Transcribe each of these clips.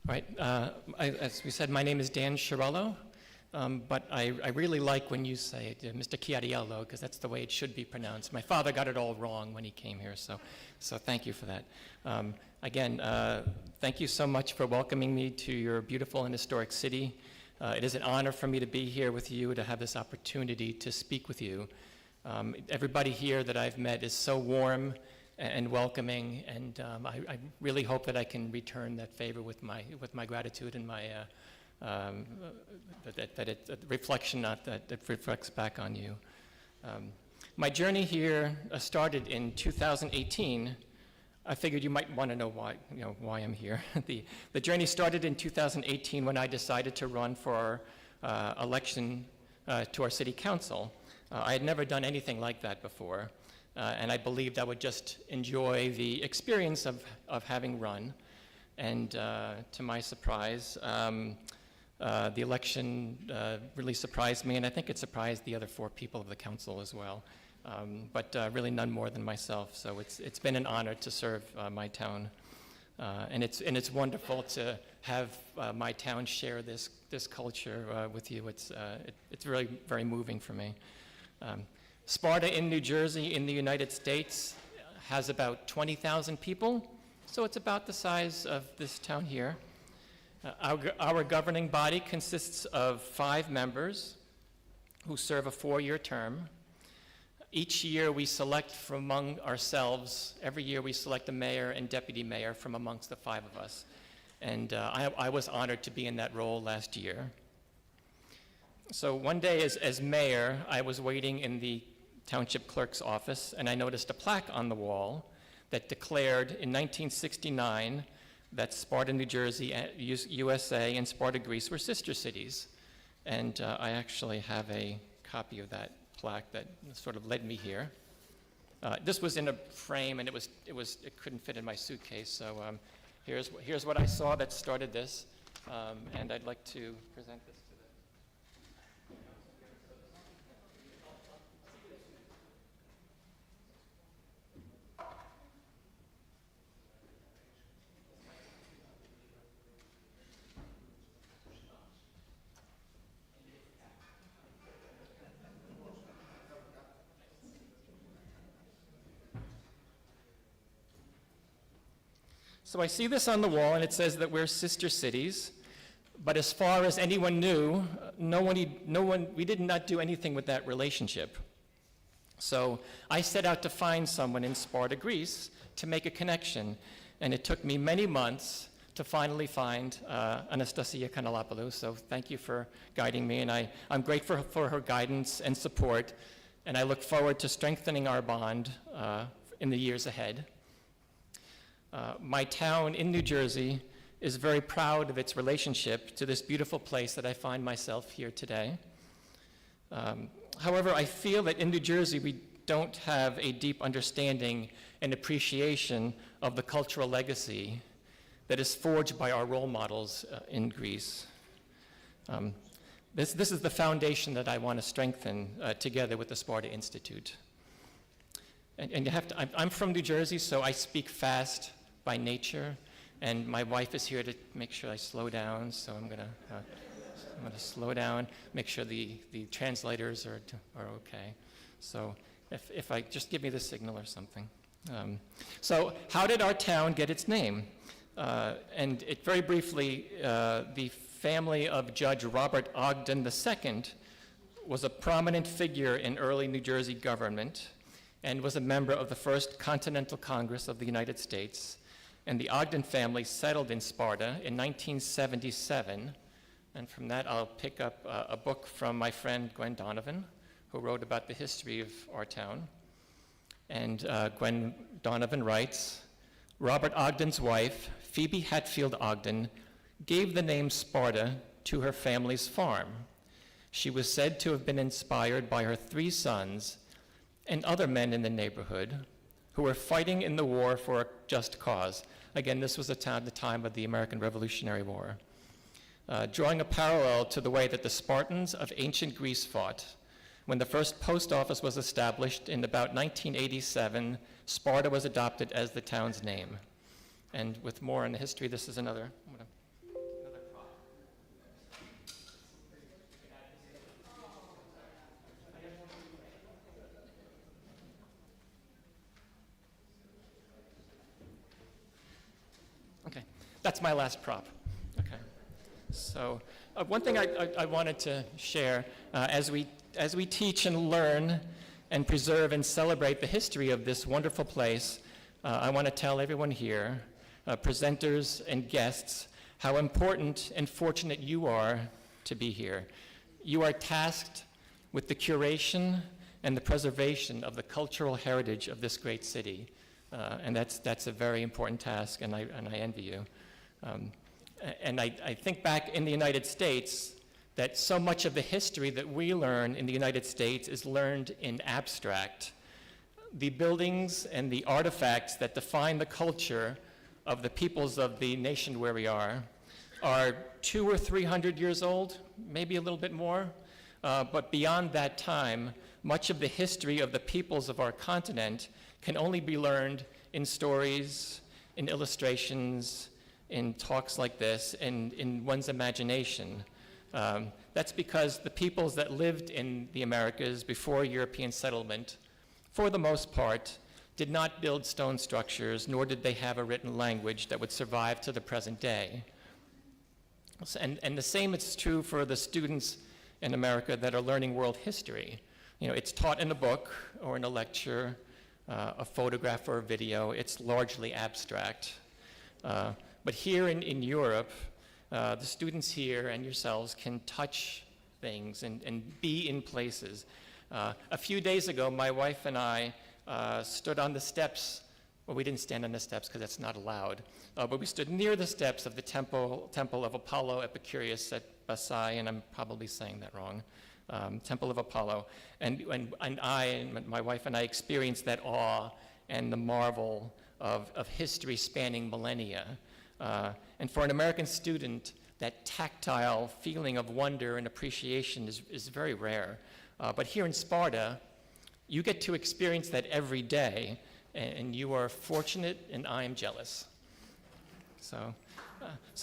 Right. As we said, my name is Dan Chiariello, but I really like when you say it, Mr. Chiariello, because that's the way it should be pronounced. My father got it all wrong when he came here, so thank you for that. Again, thank you so much for welcoming me to your beautiful and historic city. It is an honor for me to be here with you, to have this opportunity to speak with you. Everybody here that I've met is so warm and welcoming, and I really hope that I can return that favor with my gratitude and my that reflection, not that reflects back on you. My journey here started in 2018. I figured you might want to know why I'm here. The journey started in 2018 when I decided to run for election to our city council. I had never done anything like that before. And I believed I would just enjoy the experience of having run. And to my surprise, the election really surprised me, and I think it surprised the other 4 people of the council as well, but really none more than myself. So it's been an honor to serve my town, and it's wonderful to have my town share this culture with you. It's really very moving for me. Sparta in New Jersey in the United States has about 20,000 people, so it's about the size of this town here. Our governing body consists of 5 members who serve a 4-year term. Each year we select from among ourselves, every year we select a mayor and deputy mayor from amongst the 5 of us. And I was honored to be in that role last year. So one day as mayor, I was waiting in the township clerk's office, and I noticed a plaque on the wall that declared in 1969 that Sparta, New Jersey, USA, and Sparta, Greece were sister cities. And I actually have a copy of that plaque that sort of led me here. This was in a frame, and it couldn't fit in my suitcase. So here's what I saw that started this, and I'd like to present this. So I see this on the wall, and it says that we're sister cities, but as far as anyone knew, we did not do anything with that relationship. So I set out to find someone in Sparta, Greece, to make a connection, and it took me many months to finally find Anastasia Kanellopoulos. So thank you for guiding me, and I'm grateful for her guidance and support, and I look forward to strengthening our bond in the years ahead. My town in New Jersey is very proud of its relationship to this beautiful place that I find myself here today. However, I feel that in New Jersey we don't have a deep understanding and appreciation of the cultural legacy that is forged by our role models in Greece. This is the foundation that I want to strengthen together with the Sparta Institute. And you have to, I'm from New Jersey, so I speak fast by nature, and my wife is here to make sure I slow down, so I'm gonna slow down, make sure the translators are okay. So if I just give me the signal or something. So how did our town get its name? And it very briefly, the family of Judge Robert Ogden II was a prominent figure in early New Jersey government and was a member of the First Continental Congress of the United States. And the Ogden family settled in Sparta in 1977. And from that, I'll pick up a book from my friend Gwen Donovan, who wrote about the history of our town. And Gwen Donovan writes, Robert Ogden's wife, Phoebe Hatfield Ogden, gave the name Sparta to her family's farm. She was said to have been inspired by her 3 sons and other men in the neighborhood who were fighting in the war for a just cause. Again, this was the time of the American Revolutionary War. Drawing a parallel to the way that the Spartans of ancient Greece fought. When the first post office was established in about 1987, Sparta was adopted as the town's name. And with more on the history, this is another prop. Okay, that's my last prop. Okay. So one thing I wanted to share as we teach and learn and preserve and celebrate the history of this wonderful place, I want to tell everyone here, presenters and guests, how important and fortunate you are to be here. You are tasked with the curation and the preservation of the cultural heritage of this great city. And that's a very important task, and I envy you. And I think back in the United States that so much of the history that we learn in the United States is learned in abstract. The buildings and the artifacts that define the culture of the peoples of the nation where we are 200 or 300 years old, maybe a little bit more. But beyond that time, much of the history of the peoples of our continent can only be learned in stories, in illustrations, in talks like this, and in one's imagination. That's because the peoples that lived in the Americas before European settlement, for the most part, did not build stone structures, nor did they have a written language that would survive to the present day. And the same is true for the students in America that are learning world history. You know, it's taught in a book or in a lecture, a photograph or a video. It's largely abstract. But here in Europe, the students here and yourselves can touch things and be in places. A few days ago, my wife and I stood on the steps. Well, we didn't stand on the steps because that's not allowed. But we stood near the steps of the temple of Apollo Epicurus at Basai, and I'm probably saying that wrong. Temple of Apollo. And my wife and I experienced that awe and the marvel of history spanning millennia. And for an American student, that tactile feeling of wonder and appreciation is very rare. But here in Sparta, you get to experience that every day, and you are fortunate, and I am jealous. So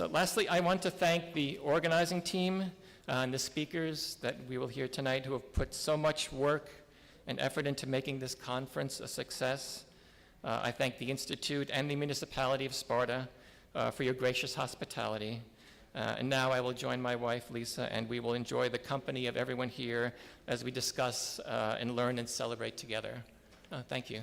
lastly, I want to thank the organizing team and the speakers that we will hear tonight who have put so much work and effort into making this conference a success. I thank the Institute and the municipality of Sparta for your gracious hospitality. And now I will join my wife, Lisa, and we will enjoy the company of everyone here as we discuss and learn and celebrate together. Thank you.